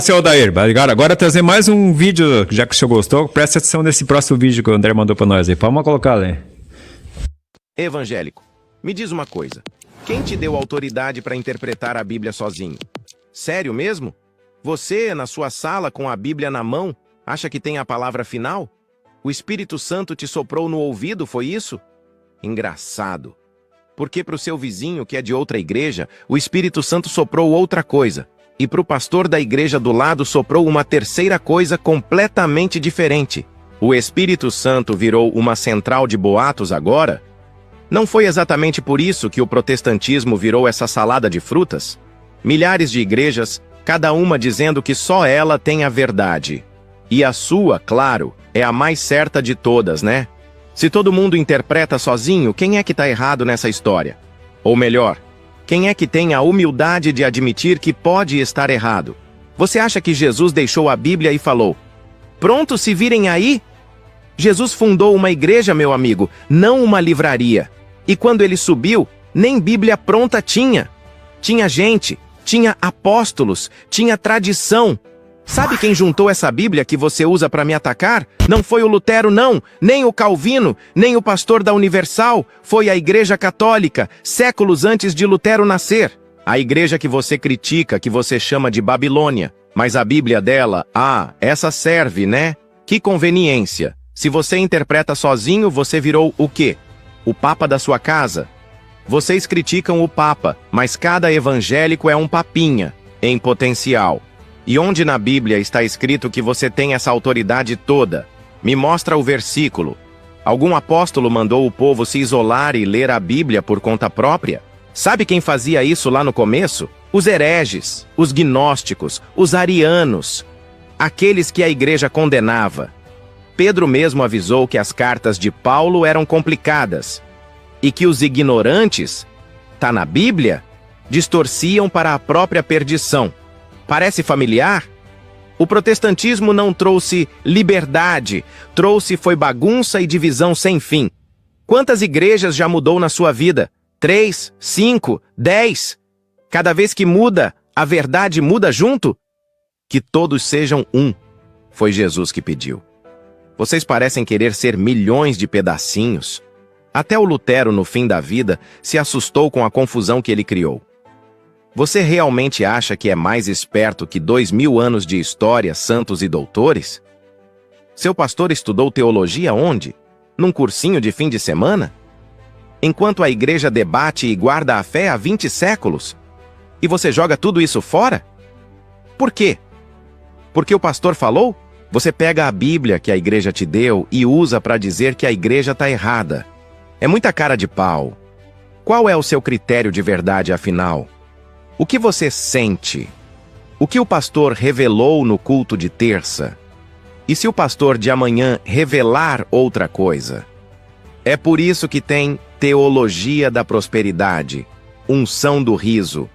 Seu Odair, agora trazer mais um vídeo, já que o senhor gostou, presta atenção nesse próximo vídeo que o André mandou pra nós aí. Vamos colocar ali. Evangélico, me diz uma coisa. Quem te deu autoridade para interpretar a Bíblia sozinho? Sério mesmo? Você, na sua sala com a Bíblia na mão, acha que tem a palavra final? O Espírito Santo te soprou no ouvido, foi isso? Engraçado. Porque para o seu vizinho, que é de outra igreja, o Espírito Santo soprou outra coisa. E para o pastor da igreja do lado soprou uma terceira coisa completamente diferente. O Espírito Santo virou uma central de boatos agora? Não foi exatamente por isso que o protestantismo virou essa salada de frutas? Milhares de igrejas, cada uma dizendo que só ela tem a verdade. E a sua, claro, é a mais certa de todas, né? Se todo mundo interpreta sozinho, quem é que está errado nessa história? Ou melhor, quem é que tem a humildade de admitir que pode estar errado? Você acha que Jesus deixou a Bíblia e falou: "Pronto, se virem aí"? Jesus fundou uma igreja, meu amigo, não uma livraria. E quando ele subiu, nem Bíblia pronta tinha. Tinha gente, tinha apóstolos, tinha tradição. Sabe quem juntou essa Bíblia que você usa para me atacar? Não foi o Lutero, não, nem o Calvino, nem o pastor da Universal. Foi a Igreja Católica, séculos antes de Lutero nascer. A igreja que você critica, que você chama de Babilônia. Mas a Bíblia dela, essa serve, né? Que conveniência. Se você interpreta sozinho, você virou o quê? O Papa da sua casa? Vocês criticam o Papa, mas cada evangélico é um papinha, em potencial. E onde na Bíblia está escrito que você tem essa autoridade toda? Me mostra o versículo. Algum apóstolo mandou o povo se isolar e ler a Bíblia por conta própria? Sabe quem fazia isso lá no começo? Os hereges, os gnósticos, os arianos, aqueles que a igreja condenava. Pedro mesmo avisou que as cartas de Paulo eram complicadas e que os ignorantes, tá na Bíblia, distorciam para a própria perdição. Parece familiar? O protestantismo não trouxe liberdade, foi bagunça e divisão sem fim. Quantas igrejas já mudou na sua vida? 3, 5, 10? Cada vez que muda, a verdade muda junto? Que todos sejam um. Foi Jesus que pediu. Vocês parecem querer ser milhões de pedacinhos. Até o Lutero, no fim da vida, se assustou com a confusão que ele criou. Você realmente acha que é mais esperto que 2000 anos de história, santos e doutores? Seu pastor estudou teologia onde? Num cursinho de fim de semana? Enquanto a igreja debate e guarda a fé há 20 séculos? E você joga tudo isso fora? Por quê? Porque o pastor falou? Você pega a Bíblia que a igreja te deu e usa para dizer que a igreja está errada. É muita cara de pau. Qual é o seu critério de verdade, afinal? O que você sente? O que o pastor revelou no culto de terça? E se o pastor de amanhã revelar outra coisa? É por isso que tem teologia da prosperidade, unção do riso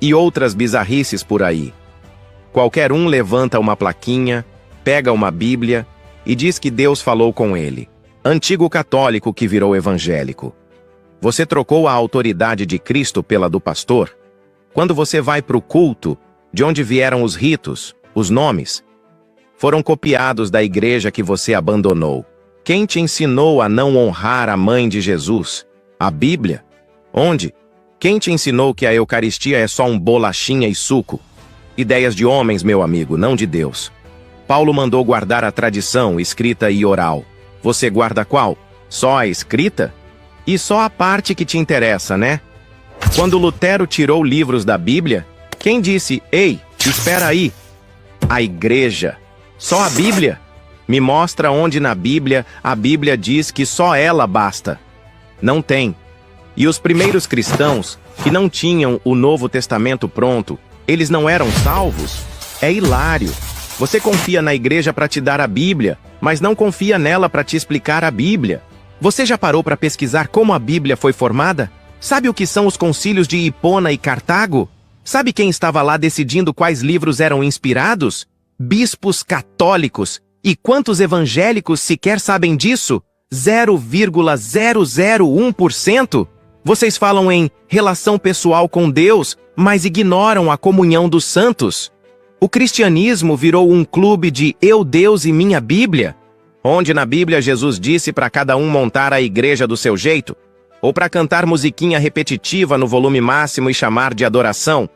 e outras bizarrices por aí. Qualquer um levanta uma plaquinha, pega uma Bíblia e diz que Deus falou com ele. Antigo católico que virou evangélico. Você trocou a autoridade de Cristo pela do pastor? Quando você vai para o culto, de onde vieram os ritos, os nomes? Foram copiados da igreja que você abandonou. Quem te ensinou a não honrar a mãe de Jesus? A Bíblia? Onde? Quem te ensinou que a Eucaristia é só um bolachinha e suco? Ideias de homens, meu amigo, não de Deus. Paulo mandou guardar a tradição escrita e oral. Você guarda qual? Só a escrita? E só a parte que te interessa, né? Quando Lutero tirou livros da Bíblia, quem disse: "Ei, espera aí"? A igreja. Só a Bíblia? Me mostra onde na Bíblia a Bíblia diz que só ela basta. Não tem. E os primeiros cristãos, que não tinham o Novo Testamento pronto, eles não eram salvos? É hilário. Você confia na igreja para te dar a Bíblia, mas não confia nela para te explicar a Bíblia. Você já parou para pesquisar como a Bíblia foi formada? Sabe o que são os concílios de Hipona e Cartago? Sabe quem estava lá decidindo quais livros eram inspirados? Bispos católicos. E quantos evangélicos sequer sabem disso? 0,001%? Vocês falam em relação pessoal com Deus, mas ignoram a comunhão dos santos. O cristianismo virou um clube de eu, Deus e minha Bíblia, onde na Bíblia Jesus disse para cada um montar a igreja do seu jeito, ou para cantar musiquinha repetitiva no volume máximo e chamar de adoração.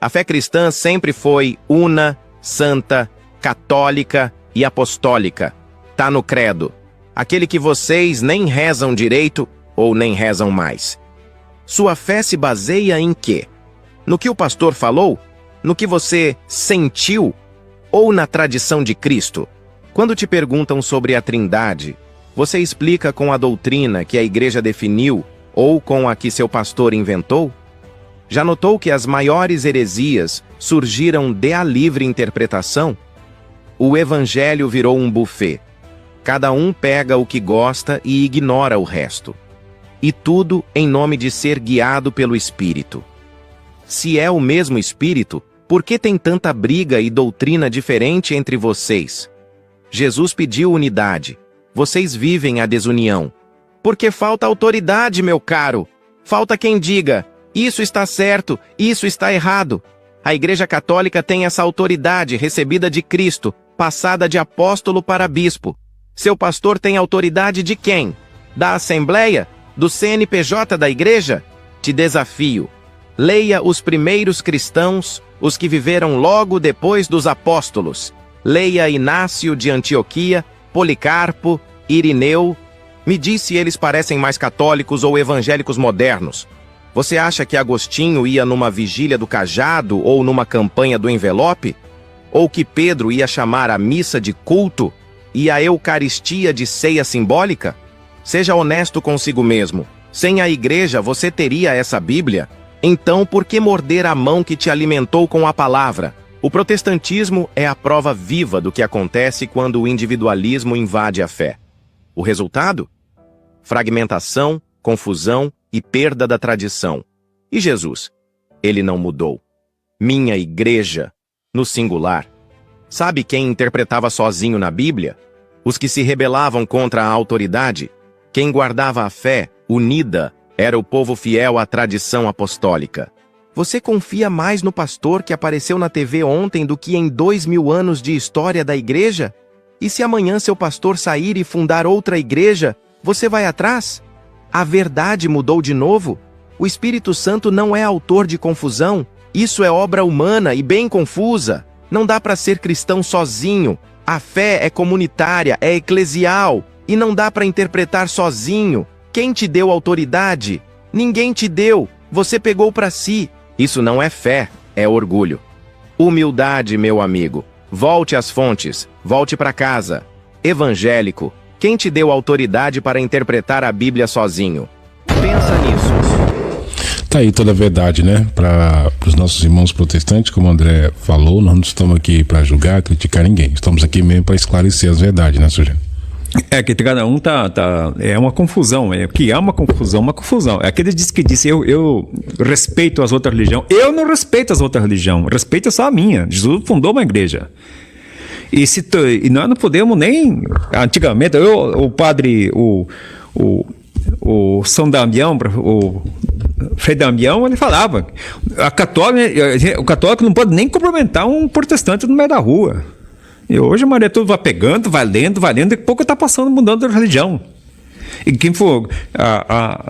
A fé cristã sempre foi una, santa, católica e apostólica. Tá no credo. Aquele que vocês nem rezam direito ou nem rezam mais. Sua fé se baseia em quê? No que o pastor falou? No que você sentiu? Ou na tradição de Cristo? Quando te perguntam sobre a Trindade, você explica com a doutrina que a igreja definiu ou com a que seu pastor inventou? Já notou que as maiores heresias surgiram de a livre interpretação? O evangelho virou um buffet. Cada um pega o que gosta e ignora o resto. E tudo em nome de ser guiado pelo Espírito. Se é o mesmo Espírito, por que tem tanta briga e doutrina diferente entre vocês? Jesus pediu unidade. Vocês vivem a desunião. Porque falta autoridade, meu caro. Falta quem diga, isso está certo, isso está errado. A Igreja Católica tem essa autoridade recebida de Cristo, passada de apóstolo para bispo. Seu pastor tem autoridade de quem? Da Assembleia? Do CNPJ da Igreja? Te desafio. Leia os primeiros cristãos, os que viveram logo depois dos apóstolos. Leia Inácio de Antioquia, Policarpo, Irineu. Me diz se eles parecem mais católicos ou evangélicos modernos. Você acha que Agostinho ia numa vigília do cajado ou numa campanha do envelope? Ou que Pedro ia chamar a missa de culto e a Eucaristia de ceia simbólica? Seja honesto consigo mesmo. Sem a igreja você teria essa Bíblia? Então por que morder a mão que te alimentou com a palavra? O protestantismo é a prova viva do que acontece quando o individualismo invade a fé. O resultado? Fragmentação, confusão e perda da tradição. E Jesus? Ele não mudou. Minha igreja, no singular. Sabe quem interpretava sozinho na Bíblia? Os que se rebelavam contra a autoridade. Quem guardava a fé, unida, era o povo fiel à tradição apostólica. Você confia mais no pastor que apareceu na TV ontem do que em 2000 anos de história da igreja? E se amanhã seu pastor sair e fundar outra igreja, você vai atrás? A verdade mudou de novo? O Espírito Santo não é autor de confusão. Isso é obra humana e bem confusa. Não dá para ser cristão sozinho. A fé é comunitária, é eclesial. E não dá para interpretar sozinho. Quem te deu autoridade? Ninguém te deu. Você pegou para si. Isso não é fé, é orgulho. Humildade, meu amigo. Volte às fontes. Volte para casa. Evangélico. Quem te deu autoridade para interpretar a Bíblia sozinho? Pensa nisso. Tá aí toda a verdade, né? Para os nossos irmãos protestantes, como o André falou, nós não estamos aqui para julgar, criticar ninguém. Estamos aqui mesmo para esclarecer as verdades, né, Sujano? É que cada um é uma confusão, que é uma confusão. É aquele que disse, eu respeito as outras religiões. Eu não respeito as outras religiões, respeito só a minha. Jesus fundou uma igreja. E nós não podemos nem... Antigamente, o padre, o São Damião, o Frei Damião, ele falava, o católico não pode nem cumprimentar um protestante no meio da rua. E hoje a Maria tudo vai pegando, vai lendo, daqui a pouco está passando, mudando de religião. E quem for,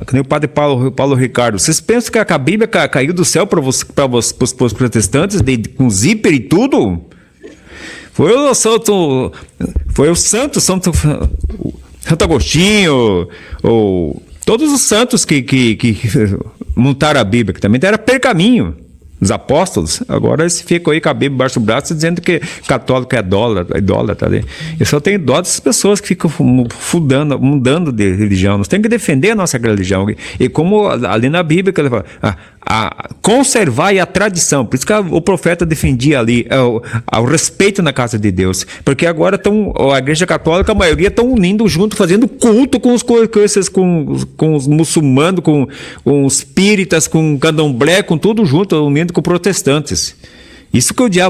que nem o padre Paulo Ricardo, vocês pensam que a Bíblia caiu do céu para os protestantes, com zíper e tudo? Foi o Santo Agostinho, todos os santos que montaram a Bíblia, que também era pergaminho. Os apóstolos, agora eles ficam aí com a Bíblia embaixo do braço dizendo que católico é idólatra. Eu só tenho dó dessas pessoas que ficam mudando de religião. Nós temos que defender a nossa religião. E como ali na Bíblia, que ele fala, conservar a tradição. Por isso que o profeta defendia ali o respeito na casa de Deus. Porque agora a Igreja Católica, a maioria estão unindo junto, fazendo culto com os muçulmanos, com os espíritas, com o candomblé, com tudo junto, unindo com protestantes. Isso que o diabo